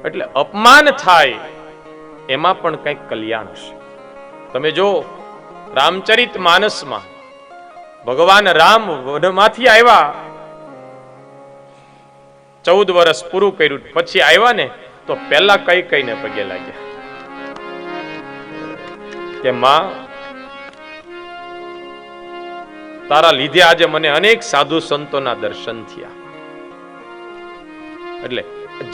એટલે અપમાન થાય એમાં પણ કંઈક કલ્યાણ હશે. તમે જો રામચરિત માનસમાં ભગવાન રામ વનમાંથી આવ્યા, 14 વર્ષ પૂરું કર્યું પછી આવ્યા ને તો પહેલા કઈ કઈને પગે લાગ્યા કે માં, તારા લીધે આજે મને અનેક સાધુ સંતોના દર્શન થયા. એટલે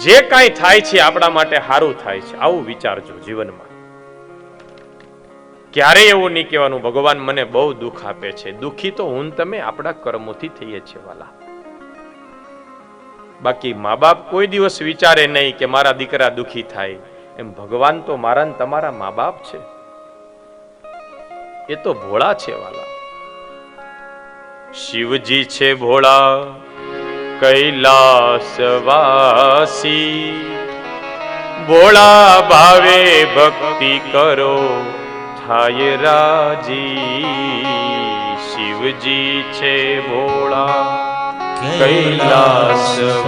જે કાંઈ થાય છે આપણા માટે સારું થાય છે, આવું વિચારજો જીવનમાં. ક્યારેય એવું નહીં કહેવાનું ભગવાન મને બહુ દુઃખ આપે છે. દુઃખી તો હું તમે આપણા કર્મોથી થઈએ છીએ વાલા. બાકી મા બાપ કોઈ દિવસ વિચારે નહીં કે મારા દીકરા દુઃખી થાય. એમ ભગવાન તો મારા ને તમારા મા બાપ છે. એ તો ભોળા છે વાલા. શિવજી છે ભોળા કૈલાસવાસી, ભોળા ભાવે ભક્તિ કરો થાય રાજી. શિવજી છે ભોળા કૈલાસવાસી,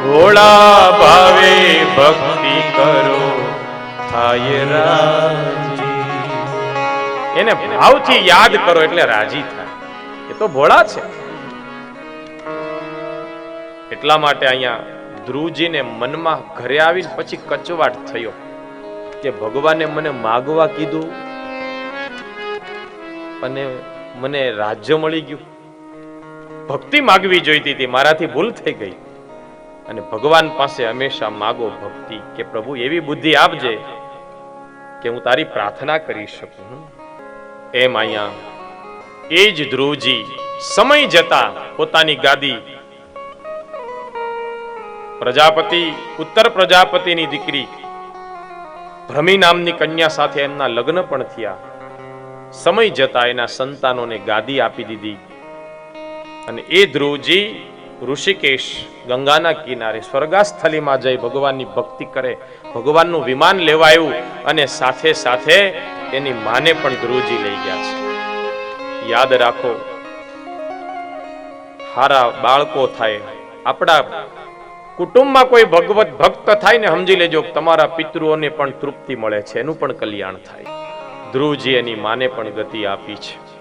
ભોળા ભાવે ભક્તિ કરો થાય રાજી. એને ભાવથી યાદ કરો એટલે રાજી થાય. એ તો ભોળા છે. એટલા માટે અહીંયા ધ્રુવજીને મનમાં ઘરે આવીને પછી કચવાટ થયો કે ભગવાને મને માગવા કીધું અને મને રાજ્ય મળી ગયું. ભક્તિ માગવી જોઈતી હતી, મારાથી ભૂલ થઈ ગઈ. અને ભગવાન પાસે હંમેશા માગો ભક્તિ કે પ્રભુ એવી બુદ્ધિ આપજે કે હું તારી પ્રાર્થના કરી શકું. એમ અહીંયા એ જ ધ્રુવજી સમય જતા પોતાની ગાદી પ્રજાપતિ, ઉત્તર પ્રજાપતિની દીકરી ભ્રમી નામની કન્યા સાથે એમના લગ્ન પણ થયા. સમય જતા એના સંતાનોને ગાદી આપી દીધી અને એ ધ્રુવજી ઋષિકેશ ગંગાના કિનારે સ્વર્ગાસ્થલીમાં જઈ ભગવાનની ભક્તિ કરે. ભગવાનનું વિમાન લેવાયું અને સાથે સાથે એની માને પણ ધ્રુવજી લઈ ગયા છે. યાદ રાખો, હારા બાળકો થાય, આપણા કુટુંબમાં કોઈ ભગવત ભક્ત થાય ને સમજી લેજો તમારા પિતૃઓને પણ તૃપ્તિ મળે છે, એનું પણ કલ્યાણ થાય. ધ્રુવજી એની માને પણ ગતિ આપી છે.